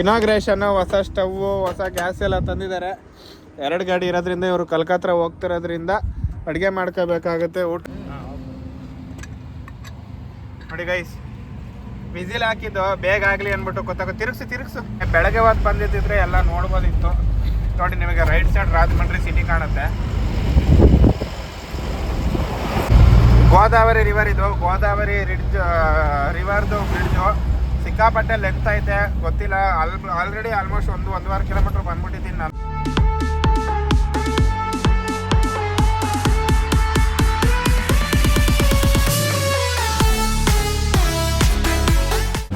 Inauguration, ಹೊಸ stove, ಹೊಸ gas ಎಲ್ಲ ತಂದಿದ್ದಾರೆ. 2 ಗಾಡಿ ಇರೋದ್ರಿಂದ ಇವರು ಕಲ್ಕತ್ತಾ ಹೋಗ್ತಿರೋದ್ರಿಂದ ಅಡುಗೆ ಮಾಡ್ಕೋಬೇಕಾಗುತ್ತೆ. ಊಟ ನೋಡಿ ಗೈಸ್, ವಿಸಿಲ್ ಹಾಕಿದ್ದು ಬೇಗ ಆಗಲಿ ಅಂದ್ಬಿಟ್ಟು ಗೊತ್ತಾಗ ತಿರುಗಿಸು. ಬೆಳಗ್ಗೆ ಹೊತ್ತು ಬಂದಿದ್ದಿದ್ರೆ ಎಲ್ಲ ನೋಡ್ಬೋದಿತ್ತು. ನೋಡಿ ನಿಮಗೆ ರೈಟ್ ಸೈಡ್ ರಾಜಮಂಡ್ರಿ ಸಿಟಿ ಕಾಣುತ್ತೆ. ಗೋದಾವರಿ ರಿವರ್ ಇದು, ಗೋದಾವರಿ ರಿವರ್ದು ಬ್ರಿಡ್ಜು ಸಿಕ್ಕಾಪಟ್ಟೆ ಲೆಂತ್ ಐತೆ. ಗೊತ್ತಿಲ್ಲ, ಆಲ್ರೆಡಿ ಆಲ್ಮೋಸ್ಟ್ 1-1.5 ಕಿಲೋಮೀಟರ್ ಬಂದ್ಬಿಟ್ಟಿದ್ದೀನಿ ನಾನು.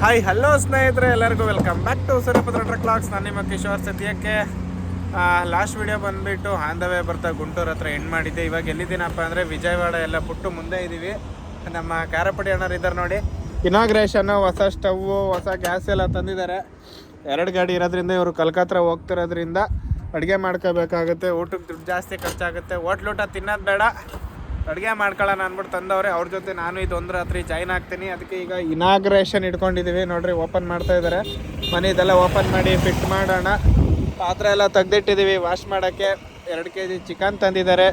ಹಾಯ್ ಹಲೋ ಸ್ನೇಹಿತರೆ, ಎಲ್ಲರಿಗೂ welcome back to Suryaputra truck vlogs. ನಾನು ನಿಮ್ಮ ಕಿಶೋರ್. ಸದ್ಯಕ್ಕೆ ಲಾಸ್ಟ್ ವಿಡಿಯೋ ಬಂದುಬಿಟ್ಟು ಆನ್ ದ ವೇ ಬರ್ತಾ ಗುಂಟೂರು ಹತ್ರ ಎಂಡ್ ಮಾಡಿದ್ದೆ. ಇವಾಗ ಎಲ್ಲಿದ್ದೀನಪ್ಪ ಅಂದರೆ ವಿಜಯವಾಡ ಎಲ್ಲ ಬಿಟ್ಟು ಮುಂದೆ ಇದ್ದೀವಿ. ನಮ್ಮ ಕಾರಪಡಿ ಅಣ್ಣರು ಇದ್ದಾರೆ ನೋಡಿ. ಇನಾಗ್ರೇಷನ್ನು, ಹೊಸ ಸ್ಟವ್ವು, ಹೊಸ ಗ್ಯಾಸ್ ಎಲ್ಲ ತಂದಿದ್ದಾರೆ. 2 ಗಾಡಿ ಇರೋದ್ರಿಂದ ಇವರು ಕಲ್ಕತ್ತಾ ಹೋಗ್ತಿರೋದ್ರಿಂದ ಅಡುಗೆ ಮಾಡ್ಕೋಬೇಕಾಗುತ್ತೆ. ಊಟಕ್ಕೆ ದುಡ್ಡು ಜಾಸ್ತಿ ಖರ್ಚಾಗುತ್ತೆ. ಹೋಟ್ಲೂಟ ತಿನ್ನೋದು ಬೇಡ, ಅಡುಗೆ ಮಾಡ್ಕೊಳ್ಳೋಣ ಅಂದ್ಬಿಟ್ಟು ತಂದವ್ರೆ. ಅವ್ರ ಜೊತೆ ನಾನು ಇದೊಂದು ರಾತ್ರಿ ಜಾಯ್ನ್ ಆಗ್ತೀನಿ. ಅದಕ್ಕೆ ಈಗ ಇನಾಗ್ರೇಷನ್ ಇಟ್ಕೊಂಡಿದ್ದೀವಿ. ನೋಡ್ರಿ, ಓಪನ್ ಮಾಡ್ತಾ ಇದ್ದಾರೆ. ಮನೆ ಇದೆಲ್ಲ ಓಪನ್ ಮಾಡಿ ಫಿಟ್ ಮಾಡೋಣ. ಪಾತ್ರೆ ಎಲ್ಲ ತೆಗ್ದಿಟ್ಟಿದ್ದೀವಿ ವಾಶ್ ಮಾಡೋಕ್ಕೆ. 2 kg ಚಿಕನ್ ತಂದಿದ್ದಾರೆ.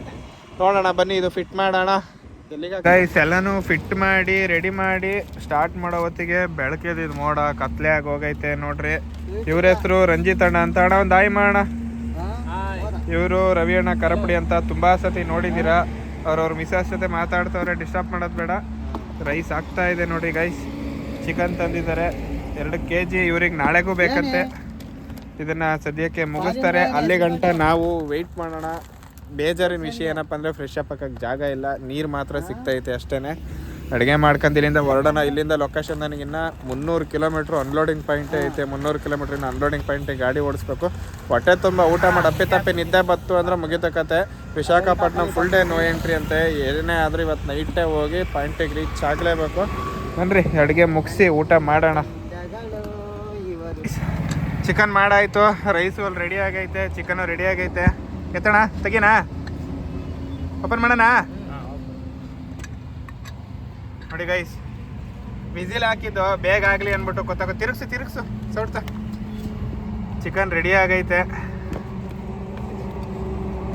ನೋಡೋಣ ಬನ್ನಿ, ಇದು ಫಿಟ್ ಮಾಡೋಣ. ಗೈಸ್ ಎಲ್ಲನೂ ಫಿಟ್ ಮಾಡಿ ರೆಡಿ ಮಾಡಿ ಸ್ಟಾರ್ಟ್ ಮಾಡೋ ಹೊತ್ತಿಗೆ ಬೆಳಕಿದ್ದು ಮೋಡ ಕತ್ಲೆ ಆಗಿ ಹೋಗೈತೆ. ನೋಡ್ರಿ, ಇವ್ರ ಹೆಸರು ರಂಜಿತ್ ಅಣ್ಣ ಅಂತ. ಅಣ್ಣ ಒಂದು ಆಯ್ ಮಾಡೋಣ. ಇವರು ರವಿ ಅಣ್ಣ ಕಾರಪಡಿ ಅಂತ, ತುಂಬ ಸತಿ ನೋಡಿದ್ದೀರಾ. ಅವ್ರವ್ರ ಮಿಸಸ್ ಜೊತೆ ಮಾತಾಡ್ತವ್ರೆ, ಡಿಸ್ಟರ್ಬ್ ಮಾಡೋದು ಬೇಡ. ರೈಸ್ ಆಗ್ತಾ ಇದೆ ನೋಡಿ ಗೈಸ್. ಚಿಕನ್ ತಂದಿದ್ದಾರೆ 2 kg. ಇವ್ರಿಗೆ ನಾಳೆಗೂ ಬೇಕಂತೆ. ಇದನ್ನು ಸದ್ಯಕ್ಕೆ ಮುಗಿಸ್ತಾರೆ. ಅಲ್ಲಿ ಗಂಟ ನಾವು ವೆಯ್ಟ್ ಮಾಡೋಣ. ಬೇಜಾರಿನ ವಿಷಯ ಏನಪ್ಪ ಅಂದರೆ ಫ್ರೆಶ್ ಅಪ್ ಹಾಕೋಕ್ಕೆ ಜಾಗ ಇಲ್ಲ, ನೀರು ಮಾತ್ರ ಸಿಗ್ತೈತೆ ಅಷ್ಟೇ. ಅಡುಗೆ ಮಾಡ್ಕೊಂಡು ಇಲ್ಲಿಂದ ಹೊರಡೋಣ. ಇಲ್ಲಿಂದ ಲೊಕೇಶನ್ ನನಗಿನ್ನ 300 ಕಿಲೋಮೀಟ್ರ್ ಅನ್ಲೋಡಿಂಗ್ ಪಾಯಿಂಟೇ ಐತೆ. 300 ಕಿಲೋಮೀಟ್ರಿನ ಅನ್ಲೋಡಿಂಗ್ ಪಾಯಿಂಟಿಗೆ ಗಾಡಿ ಓಡಿಸ್ಬೇಕು. ಹೊಟ್ಟೆ ತುಂಬ ಊಟ ಮಾಡಿ ಅಪ್ಪಿ ನಿದ್ದೆ ಬತ್ತು ಅಂದರೆ ಮುಗಿತಕ್ಕತ್ತೆ. Visakhapatnam full day no entry ಅಂತೆ. ಏನೇ ಆದರೂ ಇವತ್ತು ನೈಟೇ ಹೋಗಿ ಪಾಯಿಂಟಿಗೆ ರೀಚ್ ಆಗಲೇಬೇಕು. ಬನ್ನಿರಿ, ಅಡುಗೆ ಮುಗಿಸಿ ಊಟ ಮಾಡೋಣ. ಚಿಕನ್ ಮಾಡಾಯಿತು, ರೈಸು ಅಲ್ಲಿ ರೆಡಿ ಆಗೈತೆ, ಚಿಕನು ರೆಡಿ ಆಗೈತೆ. ಎತ್ತಣ ತೆಗಿನಾ, ಓಪನ್ ಮಾಡೋಣ. ನೋಡಿ ಗೈಸ್, ವಿಸಿಲ್ ಹಾಕಿದ್ದು ಬೇಗ ಆಗಲಿ ಅಂದ್ಬಿಟ್ಟು ಗೊತ್ತಾಗ ತಿರುಗಿಸು ಸೌಡ್ತ. ಚಿಕನ್ ರೆಡಿ ಆಗೈತೆ.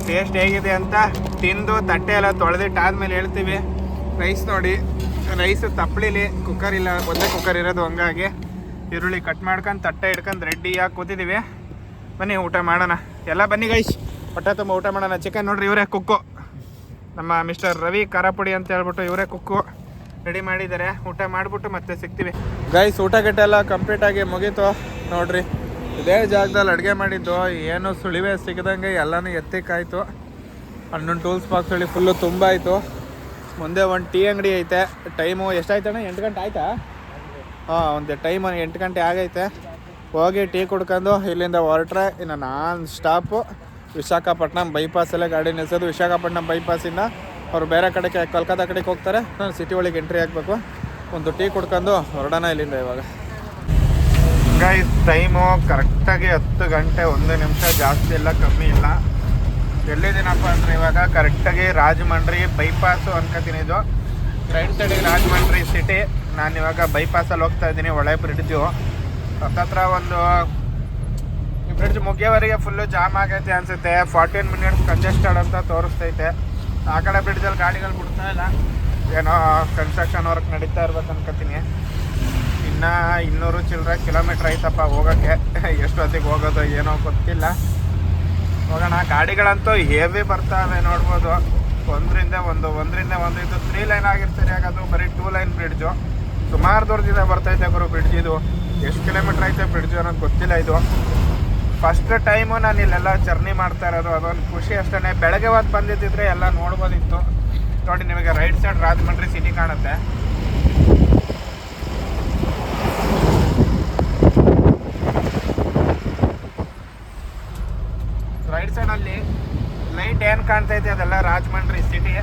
ಟೇಸ್ಟ್ ಹೇಗಿದೆ ಅಂತ ತಿಂದು ತಟ್ಟೆ ಎಲ್ಲ ತೊಳೆದಿಟ್ಟಾದ್ಮೇಲೆ ಹೇಳ್ತೀವಿ. ರೈಸ್ ನೋಡಿ, ರೈಸು ತಪ್ಪಲಿಲಿ, ಕುಕ್ಕರ್ ಇಲ್ಲ, ಒಂದೇ ಕುಕ್ಕರ್ ಇರೋದು. ಹಂಗಾಗಿ ಈರುಳ್ಳಿ ಕಟ್ ಮಾಡ್ಕೊಂಡು ತಟ್ಟೆ ಹಿಡ್ಕೊಂಡು ರೆಡಿಯಾಗಿ ಕೂತಿದ್ದೀವಿ. ಬನ್ನಿ ಊಟ ಮಾಡೋಣ ಎಲ್ಲ. ಬನ್ನಿ ಗೈಸ್, ಹೊಟ್ಟೆ ತುಂಬ ಊಟ ಮಾಡೋಣ. ಚಿಕನ್ ನೋಡ್ರಿ, ಇವರೇ ಕುಕ್ಕು, ನಮ್ಮ ಮಿಸ್ಟರ್ ರವಿ ಕಾರಪುಡಿ ಅಂತ ಹೇಳ್ಬಿಟ್ಟು ಇವರೇ ಕುಕ್ಕು ರೆಡಿ ಮಾಡಿದ್ದಾರೆ. ಊಟ ಮಾಡಿಬಿಟ್ಟು ಮತ್ತೆ ಸಿಗ್ತೀವಿ ಗೈಸ್. ಊಟ ಗಿಟ್ಟ ಎಲ್ಲ ಕಂಪ್ಲೀಟಾಗಿ ಮುಗೀತು. ನೋಡ್ರಿ, ಇದೇ ಜಾಗದಲ್ಲಿ ಅಡುಗೆ ಮಾಡಿದ್ದು. ಏನು ಸುಳಿವೆ ಸಿಗದಂಗೆ ಎಲ್ಲನೂ ಎತ್ತಿಕ್ಕಾಯ್ತು. ಹಣ್ಣು ಟೂಲ್ಸ್ ಬಾಕ್ಸ್ ಹೇಳಿ ಫುಲ್ಲು ತುಂಬ ಆಯಿತು. ಮುಂದೆ ಒಂದು ಟೀ ಅಂಗಡಿ ಐತೆ. ಟೈಮು ಎಷ್ಟಾಯ್ತಣ್ಣ? 8 ಗಂಟೆ ಆಯಿತಾ? ಹಾಂ, ಒಂದು ಟೈಮು 8 ಗಂಟೆ ಆಗೈತೆ. ಹೋಗಿ ಟೀ ಕುಡ್ಕೊಂಡು ಇಲ್ಲಿಂದ ಹೊರಟ್ರೆ ಇನ್ನು ನಾನ್ ಸ್ಟಾಪು ವಿಶಾಖಪಟ್ಟಣಂ ಬೈಪಾಸಲ್ಲೇ ಗಾಡಿ ನಿಲ್ಸೋದು. ವಿಶಾಖಪಟ್ಟಣಂ ಬೈಪಾಸಿಂದ ಅವರು ಬೇರೆ ಕಡೆಗೆ ಕಲ್ಕತ್ತಾ ಕಡೆಗೆ ಹೋಗ್ತಾರೆ. ನಾನು ಸಿಟಿ ಒಳಗೆ ಎಂಟ್ರಿ ಆಗಬೇಕು. ಒಂದು ಟೀ ಕುಡ್ಕೊಂಡು ಹೊರಡೋಣ ಇಲ್ಲಿಂದ ಇವಾಗ. ಗೈಸ್, ಟೈಮು ಕರೆಕ್ಟಾಗಿ 10 ಗಂಟೆ 1 ನಿಮಿಷ, ಜಾಸ್ತಿ ಇಲ್ಲ ಕಮ್ಮಿ ಇಲ್ಲ. ಎಲ್ಲಿದ್ದೀನಪ್ಪ ಅಂದರೆ ಇವಾಗ ಕರೆಕ್ಟಾಗಿ ರಾಜಮಂಡ್ರಿ ಬೈಪಾಸು ಅನ್ಕೋತೀನಿ. ಇದು ರೈಟ್ ಸೈಡಿಗೆ ರಾಜಮಂಡ್ರಿ ಸಿಟಿ. ನಾನು ಇವಾಗ ಬೈಪಾಸಲ್ಲಿ ಹೋಗ್ತಾ ಇದ್ದೀನಿ. ಒಳ್ಳೆ ಬ್ರಿಡ್ಜು ಹತ್ತತ್ರ ಒಂದು ಬ್ರಿಡ್ಜ್ ಮುಗಿಯೋವರೆಗೆ ಫುಲ್ಲು ಜಾಮ್ ಆಗೈತೆ ಅನಿಸುತ್ತೆ. 14 ಮಿನಿಟ್ಸ್ ಕಂಜೆಸ್ಟೆಡ್ ಅಂತ ತೋರಿಸ್ತೈತೆ. ಆ ಕಡೆ ಬ್ರಿಡ್ಜಲ್ಲಿ ಗಾಡಿಗಳು ಬಿಡ್ತಾ ಇಲ್ಲ. ಏನೋ ಕನ್ಸ್ಟ್ರಕ್ಷನ್ ವರ್ಕ್ ನಡೀತಾ ಇರ್ಬೇಕು ಅನ್ಕೋತೀನಿ. ಇನ್ನು 200 ಚಿಲ್ಲರೆ ಕಿಲೋಮೀಟ್ರ್ ಐತಪ್ಪ ಹೋಗೋಕ್ಕೆ. ಎಷ್ಟೊತ್ತಿಗೆ ಹೋಗೋದು ಏನೋ ಗೊತ್ತಿಲ್ಲ. ಹೋಗೋಣ. ಗಾಡಿಗಳಂತೂ ಹೆವಿ ಬರ್ತಾವೆ ನೋಡ್ಬೋದು. ಒಂದರಿಂದ ಒಂದು ಇದು 3 ಲೈನ್ ಆಗಿರ್ತಾರೆ. ಅದು ಬರೀ 2 ಲೈನ್ ಬ್ರಿಡ್ಜು. ಸುಮಾರು ದೂರದಿಂದ ಬರ್ತೈತೆ ಗುರು ಬ್ರಿಡ್ಜ್. ಇದು ಎಷ್ಟು ಕಿಲೋಮೀಟ್ರ್ ಐತೆ ಬ್ರಿಡ್ಜು ಅನ್ನೋದು ಗೊತ್ತಿಲ್ಲ. ಇದು ಫಸ್ಟ್ ಟೈಮು ನಾನು ಇಲ್ಲೆಲ್ಲ ಜರ್ನಿ ಮಾಡ್ತಾ ಇರೋದು. ಅದೊಂದು ಖುಷಿ ಅಷ್ಟೇ. ಬೆಳಗ್ಗೆ ಹೊತ್ತು ಬಂದಿದ್ದಿದ್ರೆ ಎಲ್ಲ ನೋಡ್ಬೋದಿತ್ತು. ನೋಡಿ, ನಿಮಗೆ ರೈಟ್ ಸೈಡ್ ರಾಜಮಂಡ್ರಿ ಸಿಟಿ ಕಾಣುತ್ತೆ. ರೈಟ್ ಸೈಡಲ್ಲಿ ಲೈಟ್ ಏನು ಕಾಣ್ತೈತೆ ಅದೆಲ್ಲ ರಾಜಮಂಡ್ರಿ ಸಿಟಿ.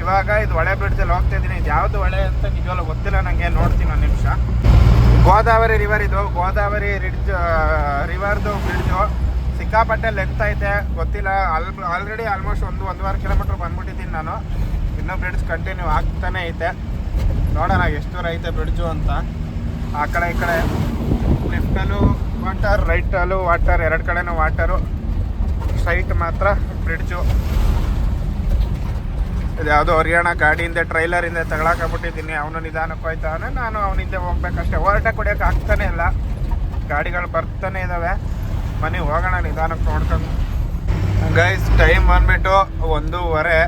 ಇವಾಗ ಇದು ಹೊಳೆ ಬ್ರಿಡ್ಜಲ್ಲಿ ಹೋಗ್ತಾ ಇದ್ದೀನಿ. ಇದು ಯಾವುದು ಹೊಳೆ ಅಂತ ನಿಜವಲ್ಲ ಗೊತ್ತಿಲ್ಲ ನನಗೆ. ನೋಡ್ತೀನಿ ಒಂದು ನಿಮಿಷ. ಗೋದಾವರಿ ರಿವರ್ ಇದು, ಗೋದಾವರಿ ರಿವರ್ದು ಬ್ರಿಡ್ಜು ಸಿಕ್ಕಾಪಟ್ಟೆ ಲೆಂತ್ ಐತೆ. ಗೊತ್ತಿಲ್ಲ, ಆಲ್ರೆಡಿ ಆಲ್ಮೋಸ್ಟ್ 1-1.5 ಕಿಲೋಮೀಟ್ರ್ ಬಂದ್ಬಿಟ್ಟಿದ್ದೀನಿ ನಾನು. ಇನ್ನೂ ಬ್ರಿಡ್ಜ್ ಕಂಟಿನ್ಯೂ ಆಗ್ತಾನೆ ಐತೆ. ನೋಡೋಣ ಎಷ್ಟು ದೂರ ಐತೆ ಬ್ರಿಡ್ಜು ಅಂತ. ಆ ಕಡೆ ಈ ಕಡೆ ಲೆಫ್ಟಲ್ಲೂ ವಾಟರ್, ರೈಟಲ್ಲೂ ವಾಟರ್, ಎರಡು ಕಡೆನೂ ವಾಟರು. ಸ್ಟ್ರೈಟ್ ಮಾತ್ರ ಬ್ರಿಡ್ಜು. ಇದು ಯಾವುದೋ ಹರಿಯಾಣ ಗಾಡಿಯಿಂದ ಟ್ರೈಲರಿಂದ ತಗೊಳಕಾಗ್ಬಿಟ್ಟಿದ್ದೀನಿ. ಅವನು ನಿಧಾನಕ್ಕೆ ಹೋಯ್ತಾನೆ, ನಾನು ಅವನಿಂದ ಹೋಗ್ಬೇಕಷ್ಟೇ. ಓವರ್ಟೇಕ್ ಹೊಡಿಯೋಕೆ ಆಗ್ತಾನೆ ಇಲ್ಲ, ಗಾಡಿಗಳು ಬರ್ತಾನೆ ಇದ್ದಾವೆ. ಮನೆ ಹೋಗೋಣ ನಿಧಾನಕ್ಕೆ ನೋಡ್ಕೊಂಡು. ಗೈಸ್ ಟೈಮ್ ಬಂದ್ಬಿಟ್ಟು 1:15.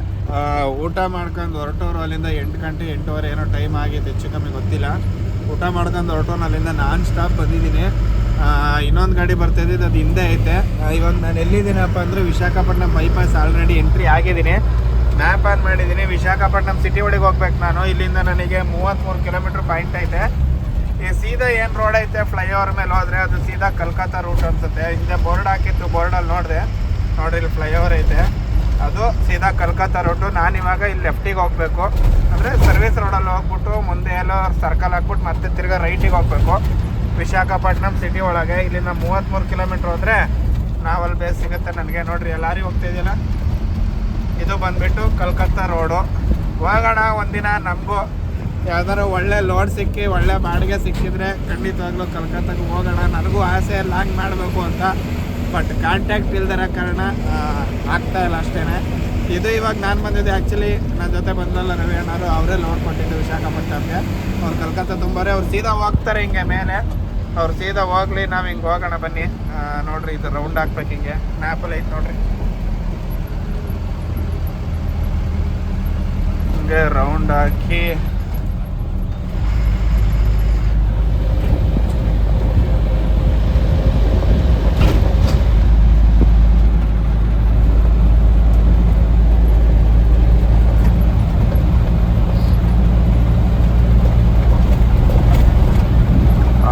ಊಟ ಮಾಡ್ಕೊಂಡು ಹೊರಟೋರು ಅಲ್ಲಿಂದ 8 ಗಂಟೆ 8:15 ಏನೋ ಟೈಮ್ ಆಗಿದೆ, ಹೆಚ್ಚು ಕಮ್ಮಿ ಗೊತ್ತಿಲ್ಲ. ಊಟ ಮಾಡ್ಕೊಂಡು ಹೊರಟೋನು ಅಲ್ಲಿಂದ ನಾನ್ ಸ್ಟಾಪ್ ಬಂದಿದ್ದೀನಿ. ಇನ್ನೊಂದು ಗಾಡಿ ಬರ್ತಾಯಿದ್ದು ಅದು ಹಿಂದೆ ಐತೆ. ಇವಾಗ ನಾನು ಎಲ್ಲಿದ್ದೀನಪ್ಪ ಅಂದರೆ ವಿಶಾಖಪಟ್ಟಣಂ ಬೈಪಾಸ್ ಆಲ್ರೆಡಿ ಎಂಟ್ರಿ ಆಗಿದ್ದೀನಿ. ಮ್ಯಾಪ್ ಆನ್ ಮಾಡಿದ್ದೀನಿ. ವಿಶಾಖಪಟ್ಟಣಂ ಸಿಟಿ ಒಳಗೆ ಹೋಗ್ಬೇಕು ನಾನು. ಇಲ್ಲಿಂದ ನನಗೆ 33 ಕಿಲೋಮೀಟ್ರ್ ಪಾಯಿಂಟ್ ಐತೆ. ಈ ಸೀದಾ ಏನು ರೋಡ್ ಐತೆ ಫ್ಲೈಓವರ್ ಮೇಲೆ ಹೋದರೆ ಅದು ಸೀದಾ ಕಲ್ಕತ್ತಾ ರೂಟ್ ಅನ್ಸುತ್ತೆ. ಹಿಂದೆ ಬೋರ್ಡ್ ಹಾಕಿತ್ತು, ಬೋರ್ಡಲ್ಲಿ ನೋಡಿದೆ, ನೋಡಿ ಇಲ್ಲಿ ಫ್ಲೈಓವರ್ ಐತೆ, ಅದು ಸೀದಾ ಕಲ್ಕತ್ತಾ ರೂಟು. ನಾನಿವಾಗ ಇಲ್ಲಿ ಲೆಫ್ಟಿಗೆ ಹೋಗಬೇಕು, ಅಂದರೆ ಸರ್ವಿಸ್ ರೋಡಲ್ಲಿ ಹೋಗ್ಬಿಟ್ಟು ಮುಂದೆ ಎಲ್ಲೋ ಸರ್ಕಲ್ ಹಾಕ್ಬಿಟ್ಟು ಮತ್ತೆ ತಿರ್ಗಾ ರೈಟಿಗೆ ಹೋಗಬೇಕು ವಿಶಾಖಪಟ್ಟಣಂ ಸಿಟಿ ಒಳಗೆ. ಇಲ್ಲಿಂದ 33 ಕಿಲೋಮೀಟ್ರ್ ಹೋದರೆ ನಾವಲ್ಲಿ ಬೇಸ್ ಸಿಗುತ್ತೆ ನನಗೆ. ನೋಡಿರಿ ಲಾರಿ ಹೋಗ್ತಾಯಿದೆಯಲ್ಲ, ಇದು ಬಂದುಬಿಟ್ಟು ಕಲ್ಕತ್ತಾ ರೋಡು. ಹೋಗೋಣ ಒಂದಿನ. ನಮಗೂ ಯಾವ್ದಾರು ಒಳ್ಳೆ ಲೋಡ್ ಸಿಕ್ಕಿ ಒಳ್ಳೆ ಬಾಡಿಗೆ ಸಿಕ್ಕಿದ್ರೆ ಖಂಡಿತವಾಗ್ಲೂ ಕಲ್ಕತ್ತಾಗೆ ಹೋಗೋಣ. ನನಗೂ ಆಸೆ ಲಾಂಗ್ ಮಾಡಬೇಕು ಅಂತ, ಬಟ್ ಕಾಂಟ್ಯಾಕ್ಟ್ ಇಲ್ದಿರೋ ಕಾರಣ ಆಗ್ತಾಯಿಲ್ಲ ಅಷ್ಟೇ. ಇದು ಇವಾಗ ನಾನು ಬಂದಿದ್ದೆ, ಆ್ಯಕ್ಚುಲಿ ನನ್ನ ಜೊತೆ ಬಂದಲ್ಲ ರವಿ ಅಣ್ಣರು, ಅವರೇ ಲೋಡ್ ಕೊಟ್ಟಿದ್ದು ವಿಶಾಖಪಟ್ಟಣಂಗೆ. ಅವ್ರು ಕಲ್ಕತ್ತಾ ತುಂಬಾರೆ, ಅವ್ರು ಸೀದಾ ಹೋಗ್ತಾರೆ ಹಿಂಗೆ ಮೇಲೆ. ಅವ್ರು ಸೀದಾ ಹೋಗ್ಲಿ, ನಾವು ಹಿಂಗೆ ಹೋಗೋಣ ಬನ್ನಿ. ನೋಡಿರಿ ಇದು ರೌಂಡ್ ಹಾಕ್ಬೇಕು, ಹಿಂಗೆ ಮ್ಯಾಪಲ್ಲಿ ಐತೆ ನೋಡಿರಿ, ಹಿಂಗೆ ರೌಂಡ್ ಹಾಕಿ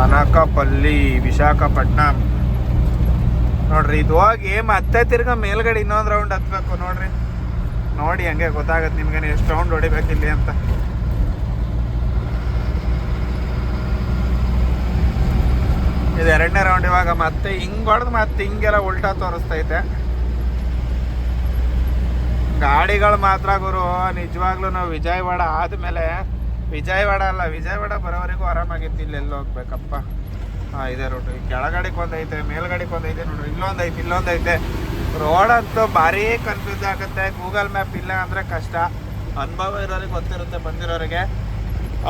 ಅನಕಾಪಲ್ಲಿ ವಿಶಾಖಪಟ್ಟಣಂ. ನೋಡ್ರಿ ಇದು ಹೋಗಿ ಮತ್ತೆ ತಿರ್ಗಾ ಮೇಲ್ಗಡೆ ಇನ್ನೊಂದು ರೌಂಡ್ ಹತ್ಬೇಕು. ನೋಡ್ರಿ ನೋಡಿ ಹಂಗೆ ಗೊತ್ತಾಗತ್ತೆ ನಿಮ್ಗೆ ಎಷ್ಟು ರೌಂಡ್ ಹೊಡಿಬೇಕು ಇಲ್ಲಿ ಅಂತ. ಇದು 2ನೇ ರೌಂಡ್. ಇವಾಗ ಮತ್ತೆ ಹಿಂಗೆ ಹೊಡೆದು ಮತ್ತೆ ಹಿಂಗೆಲ್ಲ ಉಲ್ಟಾ ತೋರಿಸ್ತೈತೆ. ಗಾಡಿಗಳು ಮಾತ್ರ ಗುರು ನಿಜವಾಗ್ಲೂ ನಾವು ವಿಜಯವಾಡ ಆದಮೇಲೆ, ವಿಜಯವಾಡ ಅಲ್ಲ ವಿಜಯವಾಡ ಬರೋವರೆಗೂ ಆರಾಮಾಗಿತ್ತು. ಇಲ್ಲಿ ಎಲ್ಲಿ ಹೋಗ್ಬೇಕಪ್ಪ, ಇದೇ ರೂಟು. ಈ ಕೆಳಗಡೆಗೆ ಒಂದೈತೆ, ಮೇಲ್ಗಡೆಗೆ ಒಂದೈತೆ, ನೋಡ್ರಿ ಇಲ್ಲೊಂದೈತೆ, ಇಲ್ಲೊಂದೈತೆ. ರೋಡಂತೂ ಭಾರಿ ಕನ್ಫ್ಯೂಸ್ ಆಗುತ್ತೆ. ಗೂಗಲ್ ಮ್ಯಾಪ್ ಇಲ್ಲ ಅಂದರೆ ಕಷ್ಟ. ಅನುಭವ ಇರೋರಿಗೆ ಗೊತ್ತಿರುತ್ತೆ, ಬಂದಿರೋರಿಗೆ.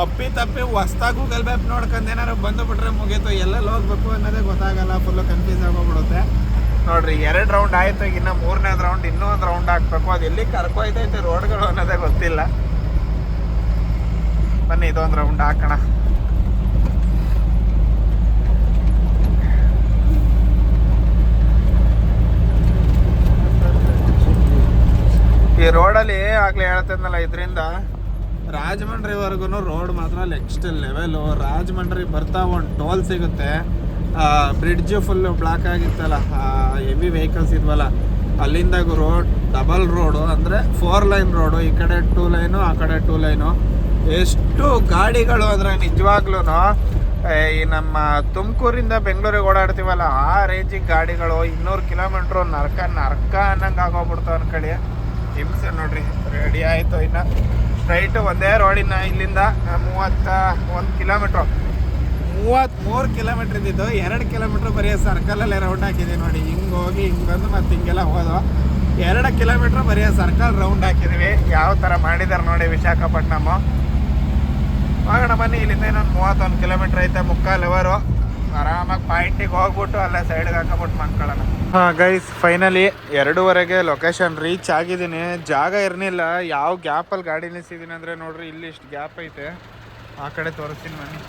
ಅಪ್ಪಿ ತಪ್ಪಿ ಹೊಸ್ದಾಗಿ ಗೂಗಲ್ ಮ್ಯಾಪ್ ನೋಡ್ಕೊಂಡು ಏನಾರು ಬಂದುಬಿಟ್ರೆ ಮುಗೀತು, ಎಲ್ಲೆಲ್ಲಿ ಹೋಗ್ಬೇಕು ಅನ್ನೋದೇ ಗೊತ್ತಾಗಲ್ಲ, ಫುಲ್ಲು ಕನ್ಫ್ಯೂಸ್ ಆಗೋಗ್ಬಿಡುತ್ತೆ. ನೋಡ್ರಿ 2 ರೌಂಡ್ ಆಯಿತು, ಇನ್ನು 3ನೇ ರೌಂಡ್ ಇನ್ನೂ ಒಂದು ರೌಂಡ್ ಹಾಕ್ಬೇಕು. ಅದು ಎಲ್ಲಿ ಕರ್ಕೊಯ್ತೈತೆ ರೋಡ್ಗಳು ಅನ್ನೋದೇ ಗೊತ್ತಿಲ್ಲ. ಬನ್ನಿ ಇದೊಂದು ರೌಂಡ್ ಹಾಕೋಣ. ಈ ರೋಡಲ್ಲಿ ಆಗಲೇ ಹೇಳ್ತಿದ್ನಲ್ಲ, ಇದರಿಂದ ರಾಜಮಂಡ್ರಿವರೆಗೂ ರೋಡ್ ಮಾತ್ರ ನೆಕ್ಸ್ಟ್ ಲೆವೆಲು. ರಾಜಮಂಡ್ರಿ ಬರ್ತಾ ಒಂದು ಟೋಲ್ ಸಿಗುತ್ತೆ. ಬ್ರಿಡ್ಜು ಫುಲ್ಲು ಬ್ಲಾಕ್ ಆಗಿತ್ತಲ್ಲ, ಹೆವಿ ವೆಹಿಕಲ್ಸ್ ಇದ್ವಲ್ಲ, ಅಲ್ಲಿಂದ ರೋಡ್ ಡಬಲ್ ರೋಡು, ಅಂದರೆ 4 ಲೈನ್ ರೋಡು. ಈ ಕಡೆ 2 ಲೈನು, ಆ ಕಡೆ 2 ಲೈನು. ಎಷ್ಟು ಗಾಡಿಗಳು ಅಂದರೆ ನಿಜವಾಗ್ಲೂ ಈ ನಮ್ಮ ತುಮಕೂರಿಂದ ಬೆಂಗಳೂರಿಗೆ ಓಡಾಡ್ತೀವಲ್ಲ ಆ ರೇಂಜಿಗೆ ಗಾಡಿಗಳು. 200 ಕಿಲೋಮೀಟ್ರು ನರ್ಕ ಅನ್ನಂಗೆ ಆಗೋಗ್ಬಿಡ್ತಾವೆ ಅನ್ಕೊಳ್ಳಿ. ಹಿಂಸೆ. ನೋಡ್ರಿ ರೆಡಿ ಆಯಿತು. ಇನ್ನು ಸ್ಟ್ರೈಟು ಒಂದೇ ರೋಡಿನ ಇಲ್ಲಿಂದ 31 ಕಿಲೋಮೀಟ್ರು, 33 ಕಿಲೋಮೀಟ್ರ್ ಇದ್ದಿದ್ದು 2 ಕಿಲೋಮೀಟ್ರ್ ಬರೀ ಸರ್ಕಲಲ್ಲೇ ರೌಂಡ್ ಹಾಕಿದ್ದೀವಿ. ನೋಡಿ ಹಿಂಗೆ ಹೋಗಿ ಹಿಂಗೆ ಬಂದು ಮತ್ತೆ ಹಿಂಗೆಲ್ಲ ಹೋದೋ 2 ಕಿಲೋಮೀಟ್ರ್ ಬರೀ ಸರ್ಕಲ್ ರೌಂಡ್ ಹಾಕಿದ್ದೀವಿ. ಯಾವ ಥರ ಮಾಡಿದ್ದಾರೆ ನೋಡಿ ವಿಶಾಖಪಟ್ಟಣಮು. ಹೋಗೋಣ ಬನ್ನಿ. ಇಲ್ಲಿಂದ ಇನ್ನೊಂದು 31 ಕಿಲೋಮೀಟ್ರ್ ಐತೆ, 3/4 ಅವರು. ಆರಾಮಾಗಿ ಪಾಯಿಂಟಿಗೆ ಹೋಗ್ಬಿಟ್ಟು ಅಲ್ಲೇ ಸೈಡ್ಗೆ ಹಾಕೊಂಬಿಟ್ಟು ಮಾಡ್ಕೊಳ್ಳೋಣ. ಗೈಸ್ ಫೈನಲಿ 2:15ಗೆ ಲೊಕೇಶನ್ ರೀಚ್ ಆಗಿದ್ದೀನಿ. ಜಾಗ ಇರಲಿಲ್ಲ, ಯಾವ ಗ್ಯಾಪಲ್ಲಿ ಗಾಡಿ ನಿಲ್ಸಿದ್ದೀನಿ ಅಂದರೆ ನೋಡ್ರಿ ಇಲ್ಲಿ ಇಷ್ಟು ಗ್ಯಾಪ್ ಐತೆ. ಆ ಕಡೆ ತೋರಿಸ್ತೀನಿ ಬನ್ನಿ.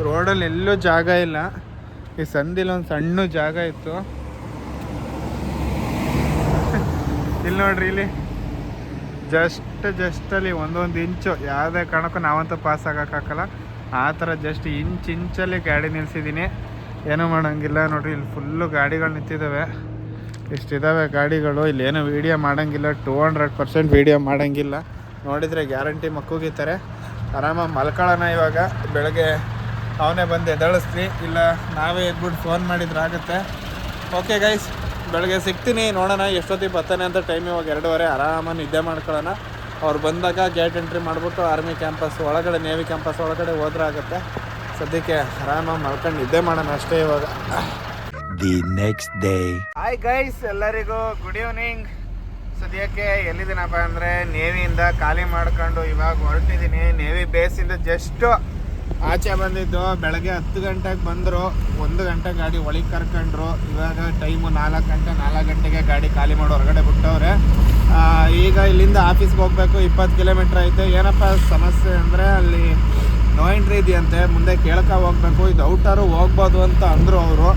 ರೋಡಲ್ಲಿ ಎಲ್ಲೂ ಜಾಗ ಇಲ್ಲ. ಈ ಸಂದಿಲಿ ಒಂದು ಸಣ್ಣ ಜಾಗ ಇತ್ತು. ಇಲ್ಲಿ ನೋಡ್ರಿ, ಇಲ್ಲಿ ಜಸ್ಟಲ್ಲಿ ಒಂದೊಂದು ಇಂಚು ಯಾವುದೇ ಕಾರಣಕ್ಕೂ ನಾವಂತೂ ಪಾಸ್ ಆಗೋಕ್ಕಾಗಲ್ಲ. ಆ ಥರ ಜಸ್ಟ್ ಇಂಚಲ್ಲಿ ಗಾಡಿ ನಿಲ್ಸಿದ್ದೀನಿ. ಏನೂ ಮಾಡೋಂಗಿಲ್ಲ. ನೋಡಿರಿ ಇಲ್ಲಿ ಫುಲ್ಲು ಗಾಡಿಗಳು ನಿಂತಿದ್ದಾವೆ. ಇಷ್ಟಿದ್ದಾವೆ ಗಾಡಿಗಳು. ಇಲ್ಲೇನು ವೀಡಿಯೋ ಮಾಡೋಂಗಿಲ್ಲ, 200% ವೀಡಿಯೋ ಮಾಡೋಂಗಿಲ್ಲ. ನೋಡಿದರೆ ಗ್ಯಾರಂಟಿ ಮಕ್ಕೂಗಿತಾರೆ. ಆರಾಮಾಗಿ ಮಲ್ಕೊಳ್ಳೋಣ. ಇವಾಗ ಬೆಳಗ್ಗೆ ಅವನೇ ಬಂದು ಎದಳಿಸ್ಲಿ, ಇಲ್ಲ ನಾವೇ ಎದ್ಬಿಟ್ಟು ಫೋನ್ ಮಾಡಿದ್ರೆ ಆಗುತ್ತೆ. ಓಕೆ ಗೈಸ್, ಬೆಳಗ್ಗೆ ಸಿಗ್ತೀನಿ. ನೋಡೋಣ ಎಷ್ಟೊತ್ತಿಗೆ ಬರ್ತಾನೆ ಅಂತ. ಟೈಮ್ ಇವಾಗ 2:15. ಆರಾಮಾಗಿ ನಿದ್ದೆ ಮಾಡ್ಕೊಳ್ಳೋಣ. ಅವ್ರು ಬಂದಾಗ ಗೇಟ್ ಎಂಟ್ರಿ ಮಾಡಿಬಿಟ್ಟು ಆರ್ಮಿ ಕ್ಯಾಂಪಸ್ ಒಳಗಡೆ, ನೇವಿ ಕ್ಯಾಂಪಸ್ ಒಳಗಡೆ ಹೋದ್ರೆ ಆಗುತ್ತೆ. ಸದ್ಯಕ್ಕೆ ಆರಾಮಾಗಿ ಮಲ್ಕೊಂಡು ನಿದ್ದೆ ಮಾಡೋಣ ಅಷ್ಟೇ ಇವಾಗ. The next day. Hi guys, ಎಲ್ಲರಿಗೂ ಗುಡ್ ಈವ್ನಿಂಗ್. ಸದ್ಯಕ್ಕೆ ಎಲ್ಲಿದ್ದೀನಪ್ಪ ಅಂದರೆ ನೇವಿಯಿಂದ ಖಾಲಿ ಮಾಡ್ಕೊಂಡು ಇವಾಗ ಹೊರಟಿದ್ದೀನಿ. ನೇವಿ ಬೇಸಿಂದ ಜಸ್ಟ್ ಆಚೆ ಬಂದಿದ್ದು. ಬೆಳಗ್ಗೆ 10 ಗಂಟೆಗೆ ಬಂದರು, 1 ಗಂಟೆ ಗಾಡಿ ಒಳಗೆ ಕರ್ಕೊಂಡ್ರು. ಇವಾಗ ಟೈಮು 4 ಗಂಟೆಗೆ ಗಾಡಿ ಖಾಲಿ ಮಾಡಿ ಹೊರಗಡೆ ಬಿಟ್ಟವ್ರೆ. ಈಗ ಇಲ್ಲಿಂದ ಆಫೀಸ್ಗೆ ಹೋಗಬೇಕು, 20 ಕಿಲೋಮೀಟ್ರ್ ಐತೆ. ಏನಪ್ಪ ಸಮಸ್ಯೆ ಅಂದರೆ ಅಲ್ಲಿ ನೋ ಎಂಟ್ರಿ ಇದೆಯಂತೆ, ಮುಂದೆ ಕೇಳ್ಕೊ ಹೋಗ್ಬೇಕು. ಇದು ಔಟರು ಹೋಗ್ಬೋದು ಅಂತ ಅಂದರು ಅವರು,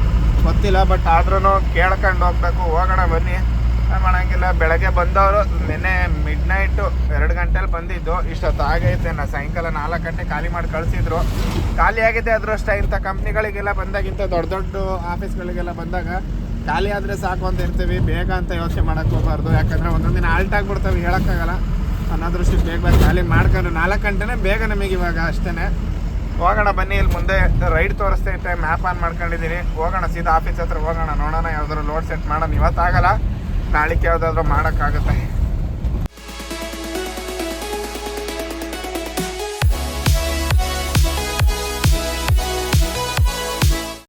ಗೊತ್ತಿಲ್ಲ. ಬಟ್ ಆದ್ರೂ ಕೇಳ್ಕೊಂಡು ಹೋಗ್ಬೇಕು. ಹೋಗೋಣ ಬನ್ನಿ, ಮಾಡೋಂಗಿಲ್ಲ. ಬೆಳಗ್ಗೆ ಬಂದವರು ನಿನ್ನೆ ಮಿಡ್ನೈಟು 2 ಗಂಟೆಲಿ ಬಂದಿದ್ದು. ಇಷ್ಟೊತ್ತು ಆಗೈತೆ. ಸಾಯಂಕಾಲ 4 ಗಂಟೆ ಖಾಲಿ ಮಾಡಿ ಕಳಿಸಿದ್ರು. ಖಾಲಿ ಆಗಿದೆ ಅದೃಷ್ಟ. ಇಂಥ ಕಂಪ್ನಿಗಳಿಗೆಲ್ಲ ಬಂದಾಗಿಂತ ದೊಡ್ಡ ದೊಡ್ಡ ಆಫೀಸ್ಗಳಿಗೆಲ್ಲ ಬಂದಾಗ ಖಾಲಿ ಆದರೆ ಸಾಕು ಅಂತ ಇರ್ತೀವಿ. ಬೇಗ ಅಂತ ಯೋಚನೆ ಮಾಡೋಕ್ಕೆ ಹೋಗಬಾರ್ದು, ಯಾಕಂದರೆ ಒಂದೊಂದು ದಿನ ಆಲ್ಟ್ ಆಗಿಬಿಡ್ತವೆ, ಹೇಳೋಕ್ಕಾಗಲ್ಲ. ಅನ್ನೋದೃಷ್ಟಿ ಬೇಗ ಖಾಲಿ ಮಾಡ್ಕೊಂಡು 4 ಗಂಟೆನೇ ಬೇಗ ನಮಗೆ ಇವಾಗ ಅಷ್ಟೇ. ಹೋಗೋಣ ಬನ್ನಿ. ಇಲ್ಲಿ ಮುಂದೆ ರೈಡ್ ತೋರಿಸ್ತೈತೆ, ಮ್ಯಾಪ್ ಆನ್ ಮಾಡ್ಕೊಂಡಿದ್ದೀನಿ. ಹೋಗೋಣ ಸೀದಾ ಆಫೀಸ್ ಹತ್ರ ಹೋಗೋಣ. ನೋಡೋಣ ಯಾವ್ದಾದ್ರು ಲೋಡ್ ಸೆಟ್ ಮಾಡೋಣ. ಇವತ್ತಾಗಲ್ಲ, ನಾಳೆಗೆ ಯಾವುದಾದ್ರೂ ಮಾಡೋಕ್ಕಾಗುತ್ತೆ.